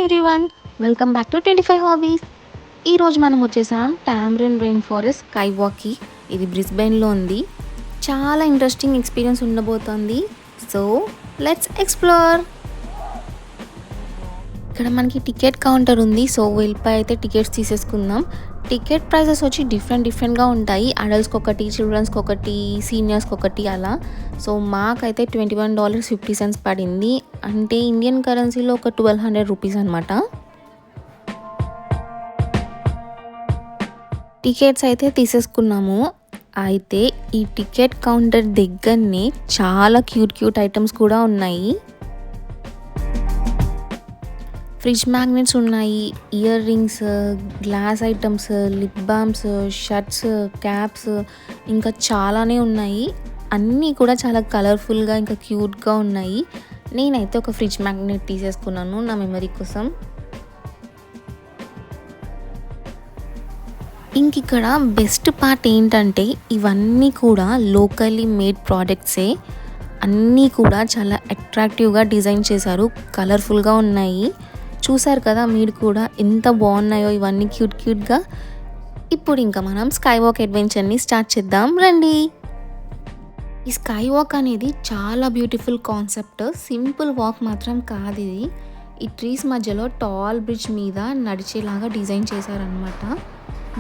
Everyone, welcome back to 25 hobbies. ఈరోజు మనం వచ్చేసాం టామరిన్ రెయిన్ ఫారెస్ట్ స్కై వాక్కి. ఇది బ్రిస్బెన్లో ఉంది. చాలా ఇంట్రెస్టింగ్ ఎక్స్పీరియన్స్ ఉండబోతోంది. So let's explore. ఇక్కడ మనకి టికెట్ కౌంటర్ ఉంది. సో వెళ్ళిపోయి అయితే టికెట్స్ తీసేసుకుందాం. టికెట్ ప్రైజెస్ వచ్చి డిఫరెంట్గా ఉంటాయి. అడల్ట్స్కి ఒకటి, చిల్డ్రన్స్కి ఒకటి, సీనియర్స్కి ఒకటి అలా. సో మాకైతే $21.50 పడింది. అంటే ఇండియన్ కరెన్సీలో ఒక 1200 రూపీస్ అనమాట. టికెట్స్ అయితే తీసేసుకున్నాము. అయితే ఈ టికెట్ కౌంటర్ దగ్గరనే చాలా క్యూట్ ఐటమ్స్ కూడా ఉన్నాయి. ఫ్రిడ్జ్ మ్యాగ్నెట్స్ ఉన్నాయి, earrings, glass items, lip balms, shirts, caps, ఇంకా చాలానే ఉన్నాయి. అన్నీ కూడా చాలా కలర్ఫుల్గా ఇంకా క్యూట్గా ఉన్నాయి. నేనైతే ఒక ఫ్రిడ్జ్ మ్యాగ్నెట్ తీసేసుకున్నాను నా మెమరీ కోసం. ఇక్కడ బెస్ట్ పార్ట్ ఏంటంటే ఇవన్నీ కూడా లోకల్లీ మేడ్ ప్రోడక్ట్సే. అన్నీ కూడా చాలా అట్రాక్టివ్గా డిజైన్ చేశారు, కలర్ఫుల్గా ఉన్నాయి. చూసారు కదా మీరు కూడా ఎంత బాగున్నాయో ఇవన్నీ క్యూట్గా. ఇప్పుడు ఇంకా మనం స్కై వాక్ అడ్వెంచర్ని స్టార్ట్ చేద్దాం రండి. ఈ స్కై వాక్ అనేది చాలా బ్యూటిఫుల్ కాన్సెప్ట్. సింపుల్ వాక్ మాత్రం కాదు ఇది. ఈ ట్రీస్ మధ్యలో టాల్ బ్రిడ్జ్ మీద నడిచేలాగా డిజైన్ చేశారనమాట.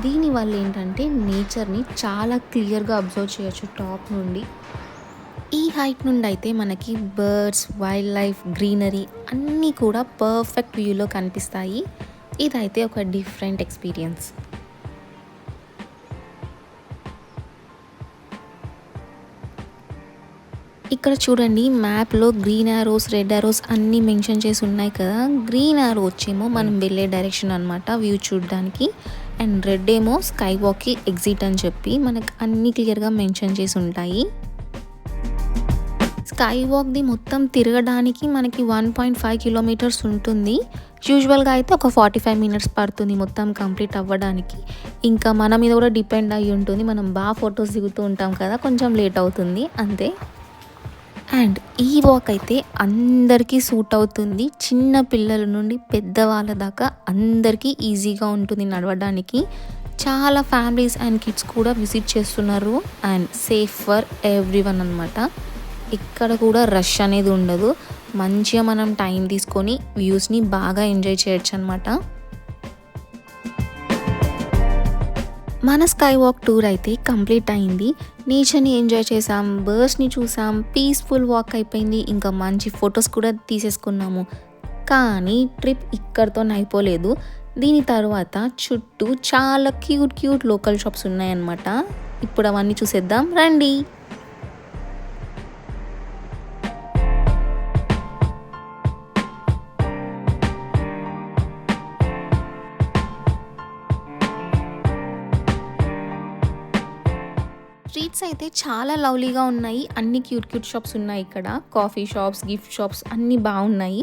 దీనివల్ల ఏంటంటే నేచర్ని చాలా క్లియర్గా అబ్జర్వ్ చేయొచ్చు టాప్ నుండి. ఈ హైట్ నుండి అయితే మనకి బర్డ్స్, వైల్డ్ లైఫ్, గ్రీనరీ అన్నీ కూడా పర్ఫెక్ట్ వ్యూలో కనిపిస్తాయి. ఇదైతే ఒక డిఫరెంట్ ఎక్స్పీరియన్స్. ఇక్కడ చూడండి, మ్యాప్లో గ్రీన్ యారోస్, రెడ్ యారోస్ అన్నీ మెన్షన్ చేసి ఉన్నాయి కదా. గ్రీన్ యారో వచ్చేమో మనం వెళ్ళే డైరెక్షన్ అనమాట, వ్యూ చూడడానికి. అండ్ రెడ్ ఏమో స్కై వాక్కి ఎగ్జిట్ అని చెప్పి మనకు అన్నీ క్లియర్గా మెన్షన్ చేసి ఉంటాయి. స్కై వాక్ది మొత్తం తిరగడానికి మనకి 1.5 కిలోమీటర్స్ ఉంటుంది. యూజువల్గా అయితే ఒక 45 మినిట్స్ పడుతుంది మొత్తం కంప్లీట్ అవ్వడానికి. ఇంకా మన మీద కూడా డిపెండ్ అయ్యి ఉంటుంది. మనం బాగా ఫొటోస్ దిగుతూ ఉంటాం కదా, కొంచెం లేట్ అవుతుంది అంతే. అండ్ ఈ వాక్ అయితే అందరికీ సూట్ అవుతుంది. చిన్న పిల్లల నుండి పెద్దవాళ్ళ దాకా అందరికీ ఈజీగా ఉంటుంది నడవడానికి. చాలా ఫ్యామిలీస్ అండ్ కిడ్స్ కూడా విజిట్ చేస్తున్నారు. అండ్ సేఫ్ ఫర్ ఎవ్రీవన్ అనమాట. ఇక్కడ కూడా రష్ అనేది ఉండదు. మంచిగా మనం టైం తీసుకొని వ్యూస్ని బాగా ఎంజాయ్ చేయొచ్చు అనమాట. మన స్కై వాక్ టూర్ అయితే కంప్లీట్ అయింది. నేచర్ని ఎంజాయ్ చేసాం, బర్డ్స్ని చూసాం, పీస్ఫుల్ వాక్ అయిపోయింది. ఇంకా మంచి ఫొటోస్ కూడా తీసేసుకున్నాము. కానీ ట్రిప్ ఇక్కడితో అయిపోలేదు. దీని తర్వాత చుట్టూ చాలా క్యూట్ లోకల్ షాప్స్ ఉన్నాయన్నమాట. ఇప్పుడు అవన్నీ చూసేద్దాం రండి. స్ట్రీట్స్ అయితే చాలా లవ్లీగా ఉన్నాయి. అన్ని క్యూట్ షాప్స్ ఉన్నాయి ఇక్కడ. కాఫీ షాప్స్, గిఫ్ట్ షాప్స్ అన్నీ బాగున్నాయి.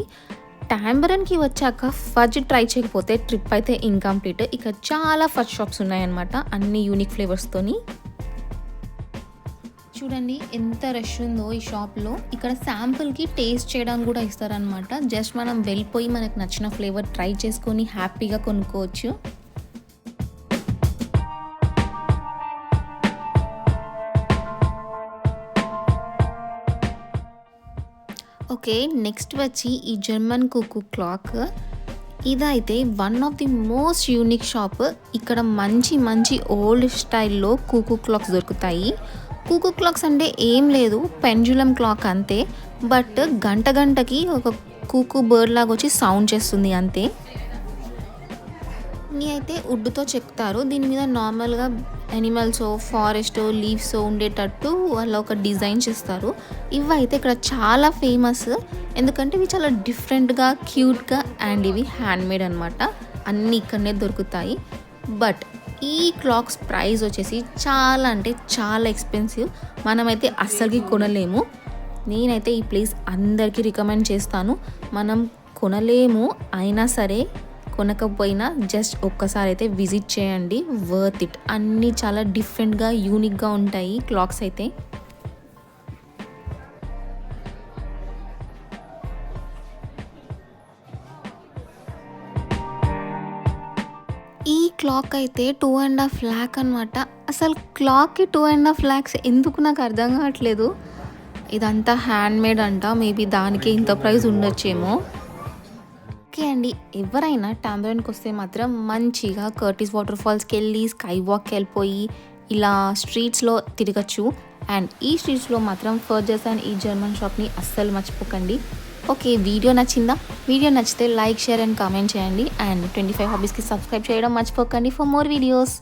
టాంబరన్కి వచ్చాక ఫజ్ ట్రై చేయకపోతే ట్రిప్ అయితే ఇన్కంప్లీట్. ఇక్కడ చాలా ఫజ్ షాప్స్ ఉన్నాయన్నమాట, అన్ని యూనిక్ ఫ్లేవర్స్తోని. చూడండి ఎంత రష్ ఉందో ఈ షాప్లో. ఇక్కడ శాంపుల్కి టేస్ట్ చేయడానికి కూడా ఇస్తారనమాట. జస్ట్ మనం వెళ్ళిపోయి మనకు నచ్చిన ఫ్లేవర్ ట్రై చేసుకొని హ్యాపీగా కొనుక్కోవచ్చు. ఓకే, నెక్స్ట్ వచ్చి ఈ జర్మన్ కుకు క్లాక్. ఇదైతే one of the most unique shop. ఇక్కడ మంచి ఓల్డ్ స్టైల్లో కుకు క్లాక్స్ దొరుకుతాయి. కుకు క్లాక్స్ అంటే ఏం లేదు, పెండ్యులం క్లాక్ అంతే. బట్ గంటకి ఒక కుకు బర్డ్ లాగా వచ్చి సౌండ్ చేస్తుంది అంతే. ఇన్ని అయితే వుడ్తో చెక్తారు. దీని మీద నార్మల్గా యానిమల్స్, ఫారెస్ట్, లీవ్స్ ఉండేటట్టు వాళ్ళ ఒక డిజైన్ చేస్తారు. ఇవైతే ఇక్కడ చాలా ఫేమస్. ఎందుకంటే ఇవి చాలా డిఫరెంట్గా, క్యూట్గా అండ్ ఇవి హ్యాండ్మేడ్ అనమాట. అన్నీ ఇక్కడనే దొరుకుతాయి. బట్ ఈ క్లాక్స్ ప్రైస్ వచ్చేసి చాలా అంటే చాలా ఎక్స్పెన్సివ్. మనమైతే అస్సలకి కొనలేము. నేనైతే ఈ ప్లేస్ అందరికీ రికమెండ్ చేస్తాను. మనం కొనలేము అయినా సరే, కొనకపోయినా జస్ట్ ఒక్కసారి అయితే విజిట్ చేయండి, వర్త్ ఇట్. అన్నీ చాలా డిఫరెంట్గా, యూనిక్గా ఉంటాయి క్లాక్స్ అయితే. ఈ క్లాక్ అయితే 2.5 లాక్ అనమాట. అసలు క్లాక్‌కి 2.5 లాక్స్ ఎందుకు నాకు అర్థం కావట్లేదు. ఇదంతా హ్యాండ్‌మేడ్ అంట. మేబీ దానికే ఇంత ప్రైస్ ఉండొచ్చేమో. ఓకే అండి. ఎవరైనా టాంబోలిన్‌కి వస్తే మాత్రం మంచిగా కర్టీస్ వాటర్ ఫాల్స్‌కి వెళ్ళి స్కై వాక్‌కి వెళ్ళిపోయి ఇలా స్ట్రీట్స్‌లో తిరగచ్చు. అండ్ ఈ స్ట్రీట్స్‌లో మాత్రం ఫర్జర్స్ అండ్ ఈ జర్మన్ షాప్‌ని అస్సలు మర్చిపోకండి. ఓకే, వీడియో నచ్చిందా? వీడియో నచ్చితే లైక్, షేర్ అండ్ కామెంట్ చేయండి. అండ్ 25 హాబీస్‌కి సబ్స్క్రైబ్ చేయడం మర్చిపోకండి ఫర్ మోర్ వీడియోస్.